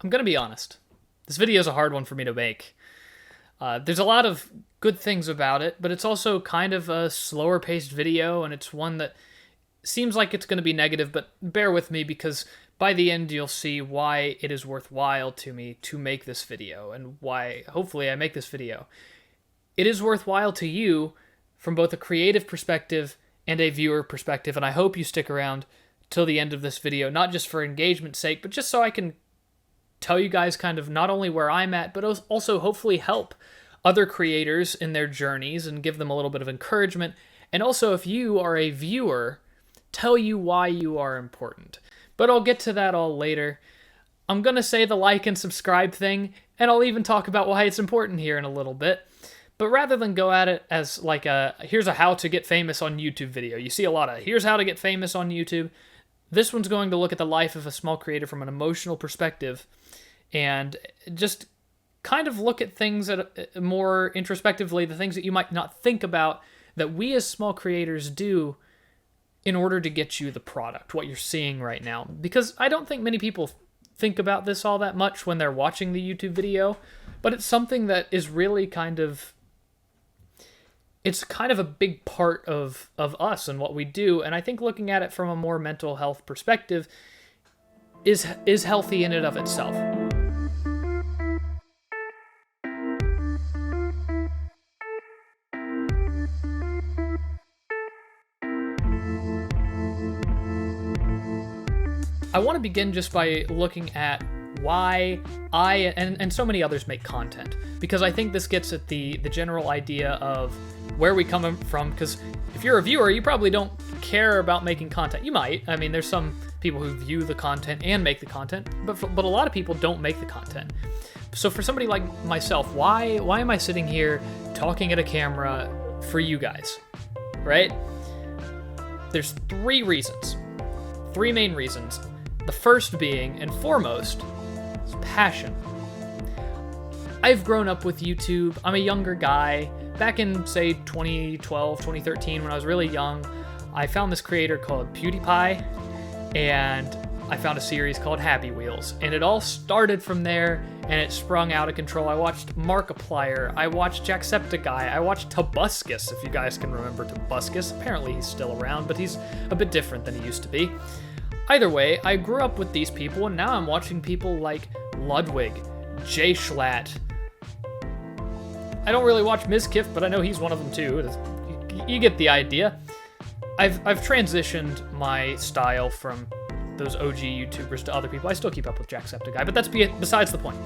I'm going to be honest. This video is a hard one for me to make. There's a lot of good things about it, but it's also kind of a slower paced video, and it's one that seems like it's going to be negative, but bear with me because by the end you'll see why it is worthwhile to me to make this video, and why, hopefully, I make this video. It is worthwhile to you from both a creative perspective and a viewer perspective, and I hope you stick around till the end of this video, not just for engagement's sake, but just so I can tell you guys kind of not only where I'm at, but also hopefully help other creators in their journeys and give them a little bit of encouragement. And also, if you are a viewer, tell you why you are important. But I'll get to that all later. I'm going to say the like and subscribe thing, and I'll even talk about why it's important here in a little bit. But rather than go at it as like here's a how to get famous on YouTube video. You see a lot of here's how to get famous on YouTube. This one's going to look at the life of a small creator from an emotional perspective and just kind of look at things that more introspectively, the things that you might not think about that we as small creators do in order to get you the product, what you're seeing right now. Because I don't think many people think about this all that much when they're watching the YouTube video, but it's something that is really it's kind of a big part of us and what we do, and I think looking at it from a more mental health perspective is healthy in and of itself. I want to begin just by looking at why I and so many others make content, because I think this gets at the general idea of where we come from, because if you're a viewer, you probably don't care about making content. You might. I mean, there's some people who view the content and make the content, but a lot of people don't make the content. So for somebody like myself, why am I sitting here talking at a camera for you guys, right? There's three main reasons. The first being, and foremost, is passion. I've grown up with YouTube. I'm a younger guy. Back in, say, 2012, 2013, when I was really young, I found this creator called PewDiePie, and I found a series called Happy Wheels, and it all started from there, and it sprung out of control. I watched Markiplier, I watched Jacksepticeye, I watched Tobuscus, if you guys can remember Tobuscus. Apparently he's still around, but he's a bit different than he used to be. Either way, I grew up with these people, and now I'm watching people like Ludwig, Jay Schlatt. I don't really watch Mizkif, but I know he's one of them too. You get the idea. I've transitioned my style from those OG YouTubers to other people. I still keep up with Jacksepticeye, but that's besides the point.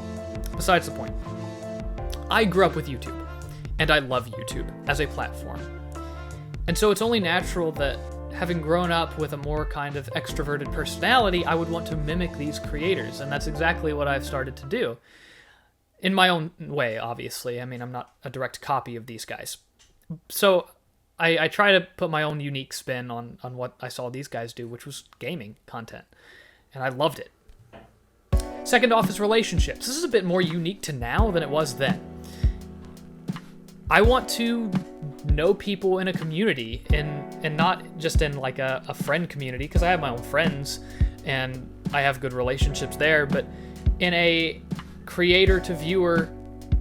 Besides the point. I grew up with YouTube, and I love YouTube as a platform. And so it's only natural that having grown up with a more kind of extroverted personality, I would want to mimic these creators, and that's exactly what I've started to do. In my own way, obviously. I mean, I'm not a direct copy of these guys. So I try to put my own unique spin on what I saw these guys do, which was gaming content, and I loved it. Second off is relationships. This is a bit more unique to now than it was then. I want to know people in a community, and not just in like a friend community, because I have my own friends and I have good relationships there, but in a creator to viewer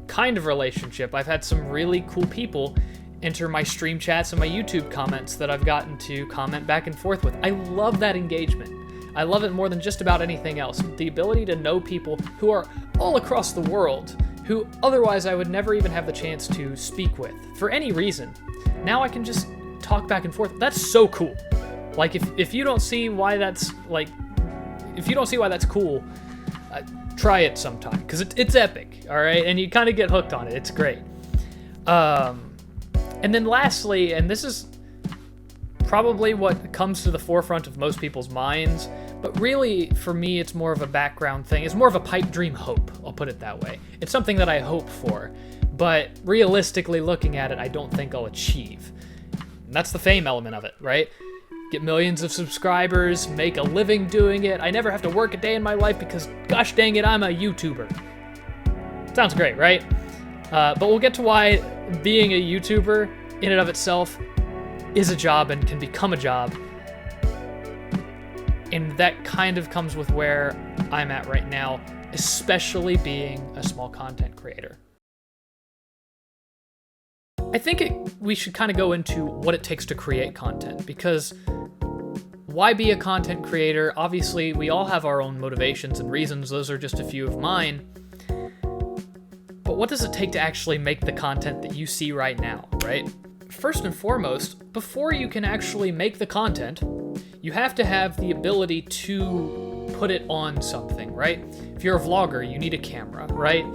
kind of relationship. I've had some really cool people enter my stream chats and my YouTube comments that I've gotten to comment back and forth with. I love that engagement. I love it more than just about anything else. The ability to know people who are all across the world, who otherwise I would never even have the chance to speak with for any reason. Now I can just talk back and forth. That's so cool. Like if you don't see why that's cool, try it sometime, because it's epic, all right? And you kind of get hooked on it. It's great. And then lastly, and this is probably what comes to the forefront of most people's minds, but really, for me, it's more of a background thing. It's more of a pipe dream hope, I'll put it that way. It's something that I hope for, but realistically looking at it, I don't think I'll achieve. And that's the fame element of it, right? Get millions of subscribers, make a living doing it. I never have to work a day in my life because, gosh dang it, I'm a YouTuber. Sounds great, right? But we'll get to why being a YouTuber in and of itself is a job and can become a job. And that kind of comes with where I'm at right now. especially being a small content creator. I think we should kind of go into what it takes to create content, because why be a content creator? Obviously, we all have our own motivations and reasons. Those are just a few of mine. But what does it take to actually make the content that you see right now, right? First and foremost, before you can actually make the content, you have to have the ability to put it on something, right? If you're a vlogger, you need a camera, right?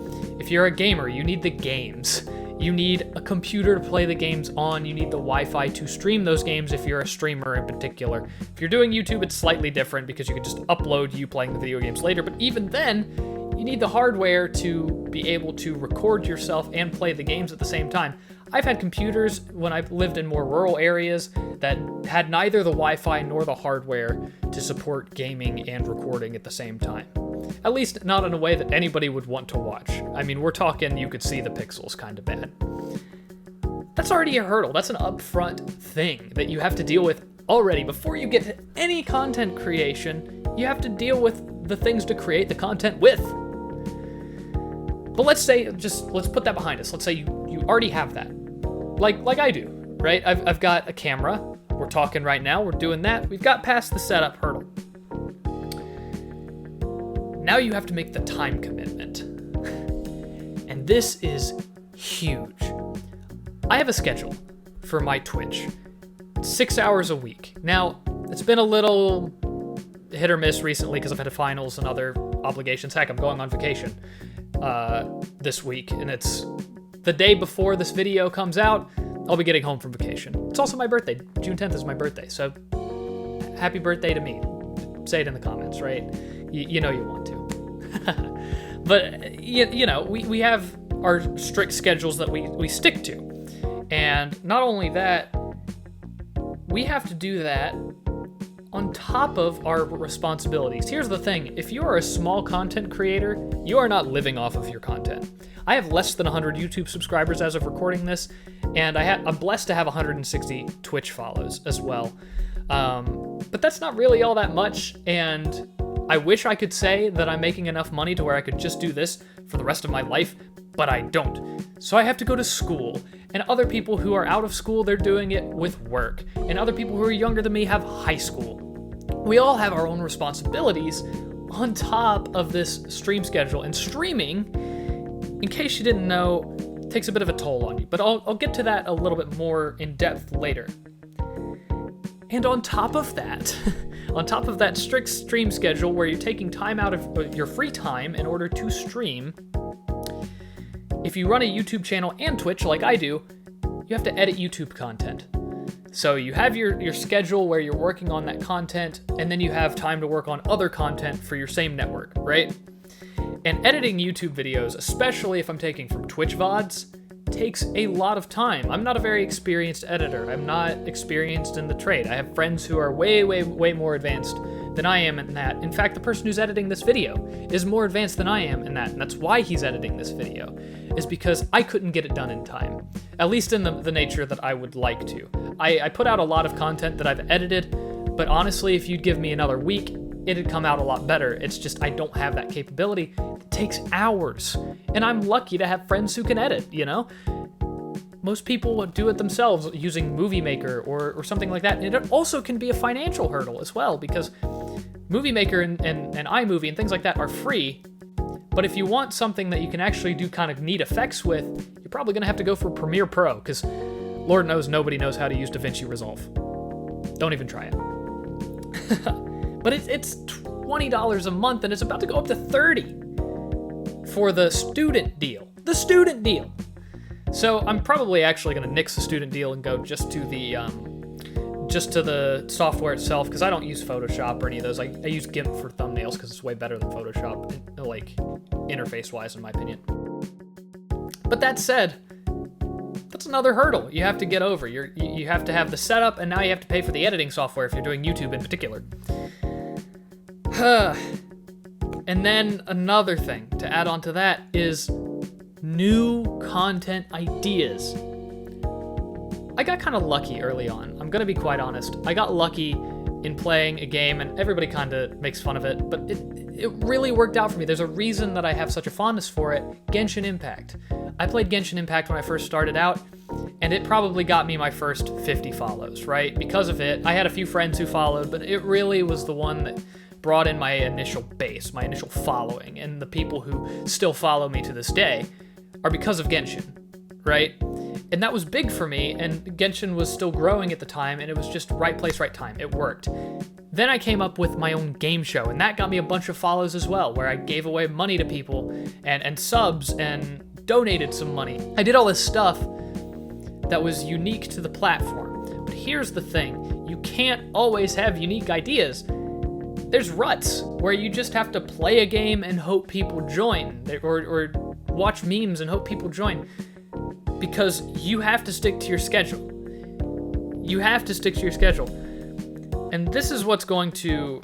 If you're a gamer, you need the games. You need a computer to play the games on. You need the Wi-Fi to stream those games if you're a streamer in particular. If you're doing YouTube, it's slightly different because you can just upload you playing the video games later. But even then, you need the hardware to be able to record yourself and play the games at the same time. I've had computers when I've lived in more rural areas that had neither the Wi-Fi nor the hardware to support gaming and recording at the same time. At least not in a way that anybody would want to watch. I mean, we're talking you could see the pixels kind of bad. That's already a hurdle. That's an upfront thing that you have to deal with already. Before you get to any content creation, you have to deal with the things to create the content with. But let's put that behind us. Let's say you already have that. Like I do, right? I've got a camera. We're talking right now. We're doing that. We've got past the setup hurdle. Now you have to make the time commitment. And this is huge. I have a schedule for my Twitch. 6 hours a week. Now, it's been a little hit or miss recently because I've had finals and other obligations. Heck, I'm going on vacation this week, and it's the day before this video comes out. I'll be getting home from vacation. It's also my birthday. June 10th is my birthday, so happy birthday to me. Say it in the comments, right? You know you want to. But, you know, we have our strict schedules that we stick to. And not only that, we have to do that on top of our responsibilities. Here's the thing. If you are a small content creator, you are not living off of your content. I have less than 100 YouTube subscribers as of recording this, and I'm blessed to have 160 Twitch follows as well. But that's not really all that much, and I wish I could say that I'm making enough money to where I could just do this for the rest of my life, but I don't. So I have to go to school, and other people who are out of school, they're doing it with work, and other people who are younger than me have high school. We all have our own responsibilities on top of this stream schedule, and streaming, in case you didn't know, takes a bit of a toll on you, but I'll get to that a little bit more in depth later. And on top of that, on top of that strict stream schedule where you're taking time out of your free time in order to stream, if you run a YouTube channel and Twitch like I do, you have to edit YouTube content. So you have your schedule where you're working on that content, and then you have time to work on other content for your same network, right? And editing YouTube videos, especially if I'm taking from Twitch VODs, takes a lot of time. I'm not a very experienced editor. I'm not experienced in the trade. I have friends who are way, way, way more advanced than I am in that. In fact, the person who's editing this video is more advanced than I am in that, and that's why he's editing this video, is because I couldn't get it done in time, at least in the nature that I would like to. I put out a lot of content that I've edited, but honestly, if you'd give me another week, it'd come out a lot better. It's just I don't have that capability. It takes hours, and I'm lucky to have friends who can edit, you know? Most people do it themselves using Movie Maker or something like that. And it also can be a financial hurdle as well, because Movie Maker and iMovie and things like that are free. But if you want something that you can actually do kind of neat effects with, you're probably going to have to go for Premiere Pro, because Lord knows nobody knows how to use DaVinci Resolve. Don't even try it. But it's $20 a month, and it's about to go up to $30 for the student deal. The student deal! So I'm probably actually going to nix the student deal and go just to the software itself, because I don't use Photoshop or any of those. I use GIMP for thumbnails because it's way better than Photoshop, like interface-wise, in my opinion. But that said, that's another hurdle you have to get over. You have to have the setup, and now you have to pay for the editing software if you're doing YouTube in particular. And then another thing to add on to that is new content ideas. I got kind of lucky early on. I'm gonna be quite honest. I got lucky in playing a game, and everybody kind of makes fun of it, but it really worked out for me. There's a reason that I have such a fondness for it. Genshin Impact. I played Genshin Impact when I first started out, and it probably got me my first 50 follows, right? Because of it, I had a few friends who followed, but it really was the one that brought in my initial base, my initial following, and the people who still follow me to this day are because of Genshin, right? And that was big for me, and Genshin was still growing at the time, and it was just right place, right time. It worked. Then I came up with my own game show, and that got me a bunch of follows as well, where I gave away money to people and subs and donated some money. I did all this stuff that was unique to the platform. But here's the thing, you can't always have unique ideas. There's ruts where you just have to play a game and hope people join, or watch memes and hope people join, because you have to stick to your schedule. You have to stick to your schedule. And this is what's going to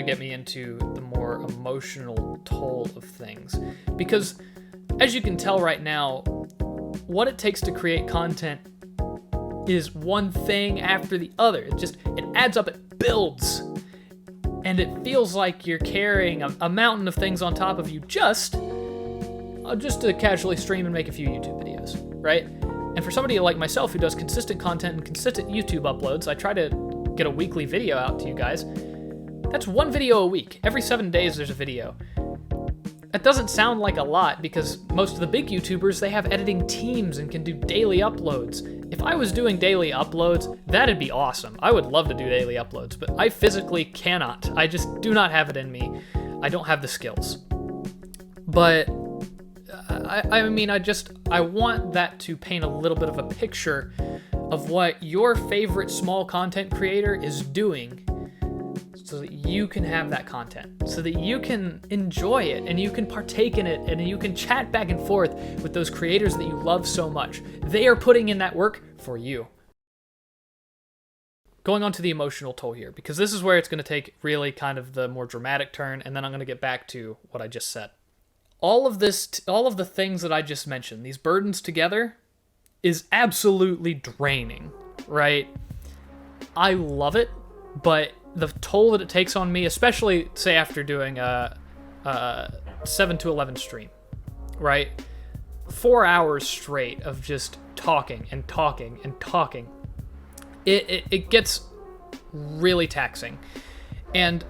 get me into the more emotional toll of things. Because as you can tell right now, what it takes to create content is one thing after the other. It adds up, it builds. And it feels like you're carrying a mountain of things on top of you just to casually stream and make a few YouTube videos, right? And for somebody like myself who does consistent content and consistent YouTube uploads, I try to get a weekly video out to you guys. That's one video a week. Every 7 days there's a video. That doesn't sound like a lot because most of the big YouTubers, they have editing teams and can do daily uploads. If I was doing daily uploads, that'd be awesome. I would love to do daily uploads, but I physically cannot. I just do not have it in me. I don't have the skills. But I mean, I want that to paint a little bit of a picture of what your favorite small content creator is doing so that you can have that content, so that you can enjoy it and you can partake in it and you can chat back and forth with those creators that you love so much. They are putting in that work for you. Going on to the emotional toll here, because this is where it's going to take really kind of the more dramatic turn, and then I'm going to get back to what I just said. All of the things that I just mentioned, these burdens together, is absolutely draining, right? I love it, but the toll that it takes on me, especially, say, after doing a 7 to 11 stream, right? 4 hours straight of just talking and talking and talking. It gets really taxing. And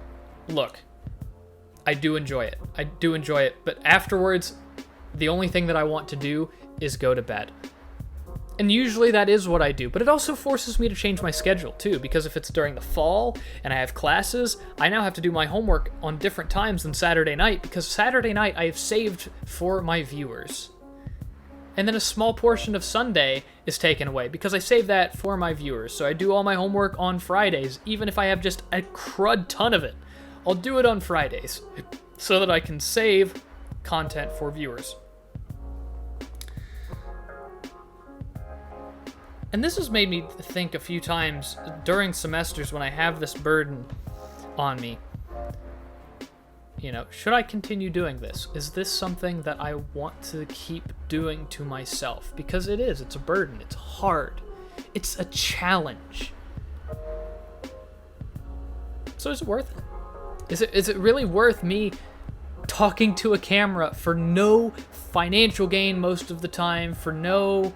look, I do enjoy it. But afterwards, the only thing that I want to do is go to bed. And usually that is what I do, but it also forces me to change my schedule too, because if it's during the fall and I have classes, I now have to do my homework on different times than Saturday night, because Saturday night I have saved for my viewers. And then a small portion of Sunday is taken away because I save that for my viewers. So I do all my homework on Fridays, even if I have just a crud ton of it. I'll do it on Fridays so that I can save content for viewers. And this has made me think a few times during semesters when I have this burden on me. You know, should I continue doing this? Is this something that I want to keep doing to myself? Because it is. It's a burden. It's hard. It's a challenge. So is it worth it? Is it really worth me talking to a camera for no financial gain most of the time, for no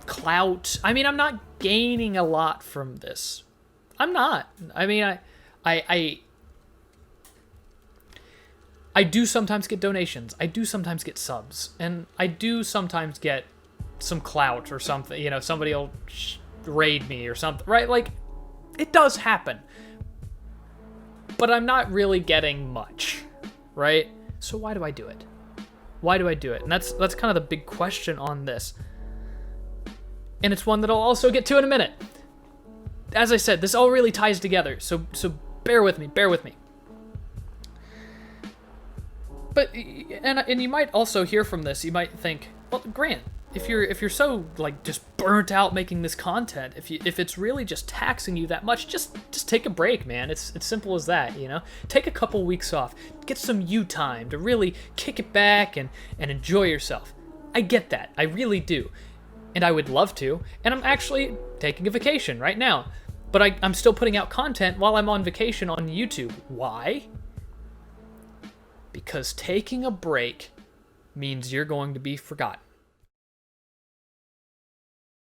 clout? I mean, I'm not gaining a lot from this. I'm not. I mean, I do sometimes get donations. I do sometimes get subs. And I do sometimes get some clout or something. You know, somebody will raid me or something, right? Like, it does happen. But I'm not really getting much, right? So why do I do it? Why do I do it? And that's kind of the big question on this. And it's one that I'll also get to in a minute. As I said, this all really ties together. So bear with me. But and you might also hear from this. You might think, well, Grant, if you're so like just burnt out making this content, if it's really just taxing you that much, just take a break, man. It's simple as that, you know. Take a couple weeks off, get some you time to really kick it back and enjoy yourself. I get that, I really do, and I would love to. And I'm actually taking a vacation right now. but I'm still putting out content while I'm on vacation on YouTube. Why? Because taking a break means you're going to be forgotten.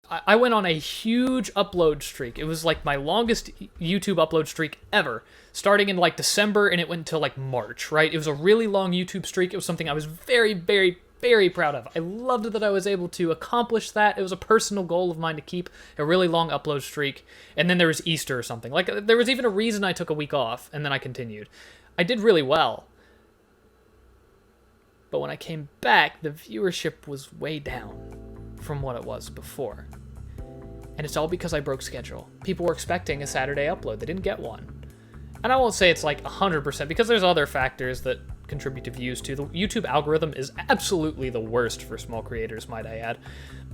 I went on a huge upload streak. It was like my longest YouTube upload streak ever, starting in like December, and it went until like March, right? It was a really long YouTube streak. It was something I was very, very, very proud of. I loved that I was able to accomplish that. It was a personal goal of mine to keep a really long upload streak. And then there was Easter or something. Like, there was even a reason I took a week off, and then I continued. I did really well. But when I came back, the viewership was way down from what it was before. And it's all because I broke schedule. People were expecting a Saturday upload. They didn't get one. And I won't say it's like 100%, because there's other factors that contribute to views too. The YouTube algorithm is absolutely the worst for small creators, might I add.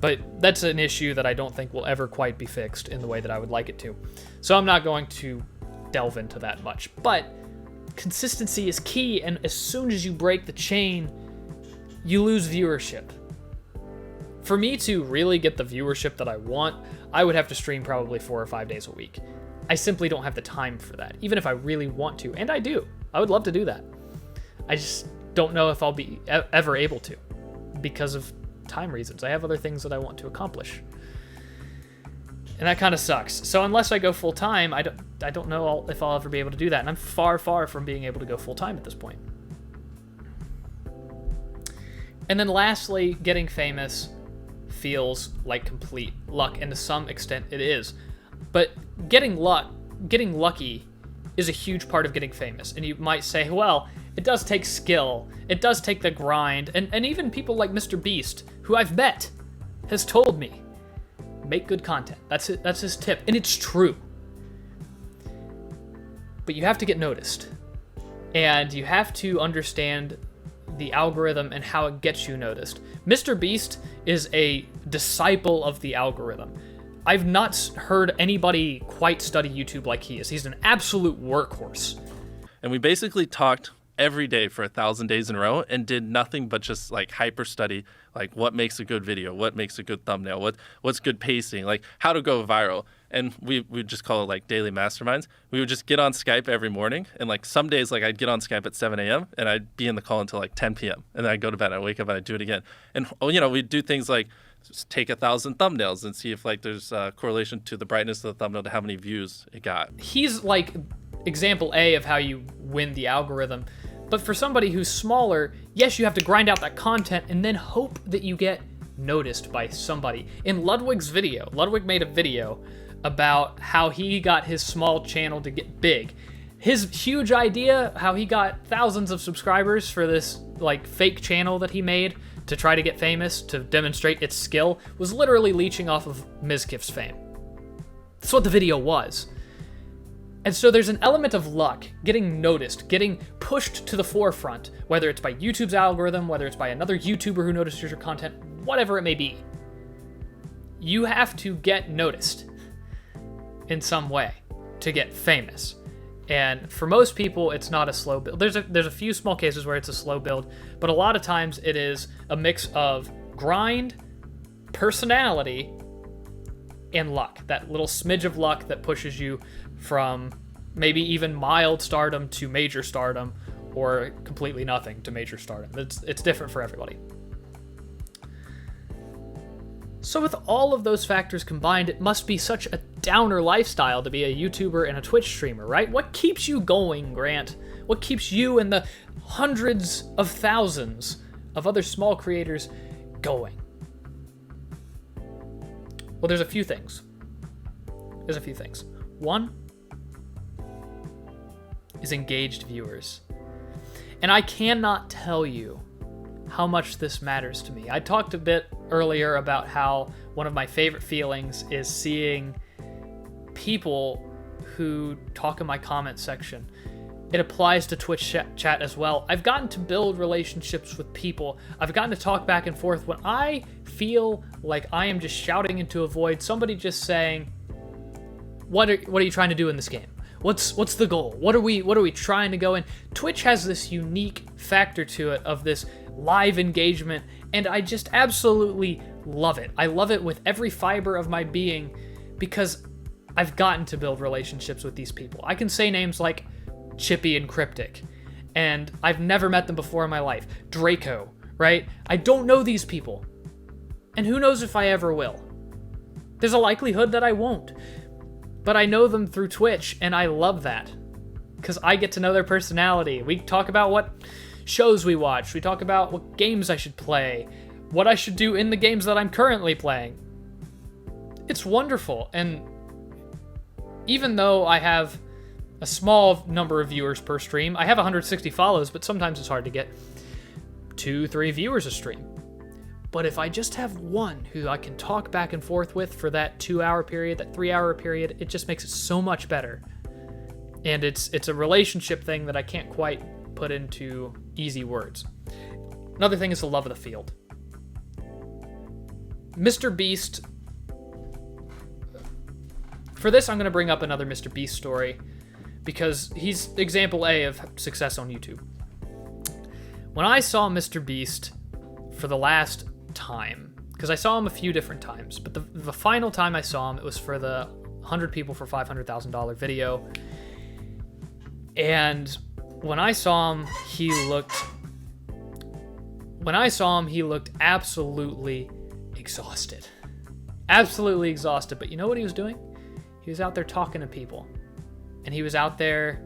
But that's an issue that I don't think will ever quite be fixed in the way that I would like it to. So I'm not going to delve into that much. But consistency is key, and as soon as you break the chain, you lose viewership. For me to really get the viewership that I want, I would have to stream probably 4 or 5 days a week. I simply don't have the time for that, even if I really want to, and I do. I would love to do that. I just don't know if I'll be ever able to, because of time reasons. I have other things that I want to accomplish. And that kind of sucks. So unless I go full-time, I don't know if I'll ever be able to do that, and I'm far, far from being able to go full-time at this point. And then lastly, getting famous feels like complete luck, and to some extent it is. But getting lucky is a huge part of getting famous. And you might say, well, it does take skill, it does take the grind, and even people like Mr. Beast, who I've met, has told me, make good content. That's it. That's his tip, and it's true. But you have to get noticed, and you have to understand the algorithm and how it gets you noticed. Mr. Beast is a disciple of the algorithm. I've not heard anybody quite study YouTube like he is. He's an absolute workhorse. And we basically talked every day for 1,000 days in a row and did nothing but just like hyper study, like what makes a good video, what makes a good thumbnail, what's good pacing, like how to go viral. And we would just call it like daily masterminds. We would just get on Skype every morning, and like some days, like I'd get on Skype at 7 a.m. and I'd be in the call until like 10 p.m. and then I'd go to bed, I'd wake up and I'd do it again. And we'd do things like just take 1,000 thumbnails and see if like there's a correlation to the brightness of the thumbnail to how many views it got. He's like example A of how you win the algorithm. But for somebody who's smaller, yes, you have to grind out that content and then hope that you get noticed by somebody. In Ludwig's video, Ludwig made a video about how he got his small channel to get big. His huge idea, how he got thousands of subscribers for this like fake channel that he made to try to get famous, to demonstrate its skill, was literally leeching off of Mizkif's fame. That's what the video was. And so there's an element of luck, getting noticed, getting pushed to the forefront, whether it's by YouTube's algorithm, whether it's by another YouTuber who notices your content, whatever it may be. You have to get noticed in some way to get famous. And for most people, it's not a slow build. There's a few small cases where it's a slow build, but a lot of times it is a mix of grind, personality, and luck. That little smidge of luck that pushes you from maybe even mild stardom to major stardom, or completely nothing to major stardom. It's different for everybody. So with all of those factors combined, it must be such a downer lifestyle to be a YouTuber and a Twitch streamer, right? What keeps you going, Grant? What keeps you and the hundreds of thousands of other small creators going? Well, there's a few things. One is engaged viewers. And I cannot tell you how much this matters to me. I talked a bit earlier about how one of my favorite feelings is seeing people who talk in my comment section. It applies to Twitch chat as well. I've gotten to build relationships with people. I've gotten to talk back and forth when I feel like I am just shouting into a void, somebody just saying, what are you trying to do in this game? What's the goal? What are we trying to go in? Twitch has this unique factor to it of this live engagement, and I just absolutely love it. I love it with every fiber of my being, because I've gotten to build relationships with these people. I can say names like Chippy and Cryptic, and I've never met them before in my life. Draco, right? I don't know these people, and who knows if I ever will. There's a likelihood that I won't, but I know them through Twitch, and I love that, because I get to know their personality. We talk about what shows we watch. We talk about what games I should play, what I should do in the games that I'm currently playing. It's wonderful, and even though I have a small number of viewers per stream, I have 160 follows, but sometimes it's hard to get 2-3 viewers a stream. But if I just have one who I can talk back and forth with for that 2-hour period, that 3-hour period, it just makes it so much better. And it's a relationship thing that I can't quite put into easy words. Another thing is the love of the field. Mr. Beast. For this, I'm going to bring up another Mr. Beast story because he's example A of success on YouTube. When I saw Mr. Beast for the last time, because I saw him a few different times, but the final time I saw him, it was for the 100 people for $500,000 video. And when I saw him, he looked absolutely exhausted. Absolutely exhausted. But you know what he was doing? He was out there talking to people. And he was out there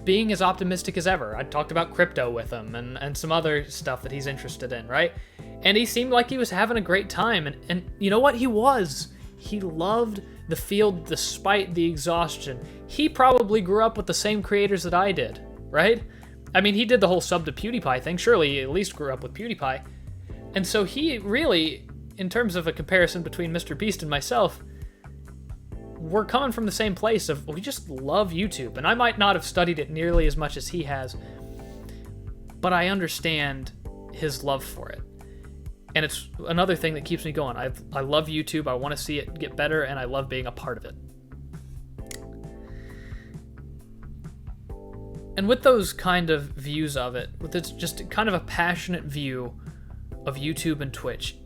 being as optimistic as ever. I talked about crypto with him and some other stuff that he's interested in, right? And he seemed like he was having a great time. And you know what? He was. He loved the field despite the exhaustion. He probably grew up with the same creators that I did, right? I mean, he did the whole sub to PewDiePie thing. Surely he at least grew up with PewDiePie. And so he really, in terms of a comparison between Mr. Beast and myself, we're coming from the same place of we just love YouTube. And I might not have studied it nearly as much as he has, but I understand his love for it. And it's another thing that keeps me going. I love YouTube. I want to see it get better, and I love being a part of it. And with those kind of views of it, with it's just kind of a passionate view of YouTube and Twitch,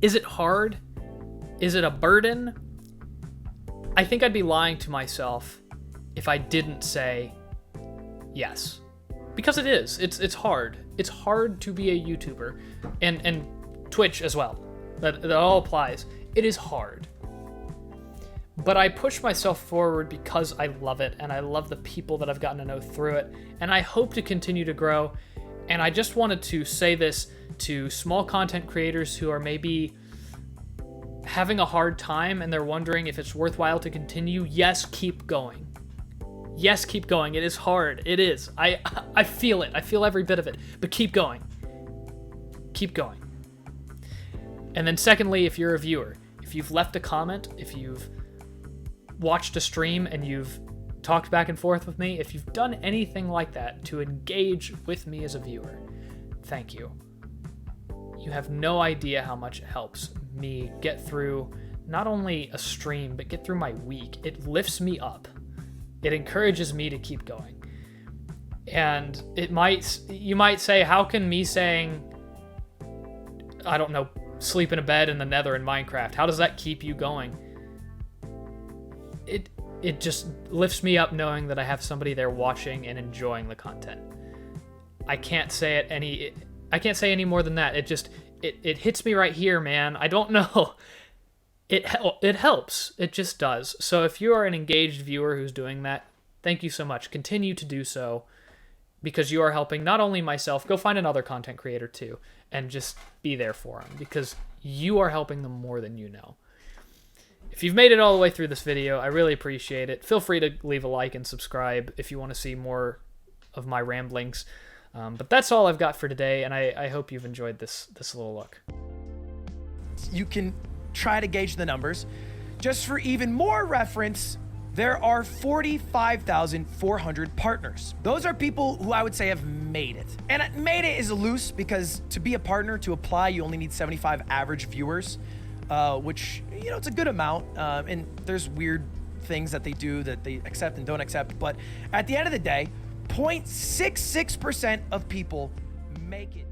is it hard? Is it a burden? I think I'd be lying to myself if I didn't say yes. Because it is. It's hard. It's hard to be a YouTuber. And Twitch as well. That all applies. It is hard. But I push myself forward because I love it, and I love the people that I've gotten to know through it, and I hope to continue to grow. And I just wanted to say this to small content creators who are maybe having a hard time and they're wondering if it's worthwhile to continue. Yes, keep going. Yes, keep going. It is hard. It is. I feel it. I feel every bit of it. But keep going. Keep going. And then secondly, if you're a viewer, if you've left a comment, if you've watched a stream and you've talked back and forth with me, if you've done anything like that to engage with me as a viewer, thank you. You have no idea how much it helps me get through not only a stream, but get through my week. It lifts me up. It encourages me to keep going. And you might say, how can me saying, I don't know, sleep in a bed in the Nether in Minecraft, how does that keep you going? It just lifts me up knowing that I have somebody there watching and enjoying the content. I can't say any more than that. It hits me right here, man. I don't know. It helps. It just does. So if you are an engaged viewer who's doing that, thank you so much. Continue to do so, because you are helping not only myself, go find another content creator too, and just be there for them, because you are helping them more than you know. If you've made it all the way through this video, I really appreciate it. Feel free to leave a like and subscribe if you want to see more of my ramblings. But that's all I've got for today, and I hope you've enjoyed this little look. You can try to gauge the numbers. Just for even more reference, there are 45,400 partners. Those are people who I would say have made it. And made it is loose, because to be a partner, to apply, you only need 75 average viewers, which, you know, it's a good amount. And there's weird things that they do that they accept and don't accept. But at the end of the day, 0.66% of people make it.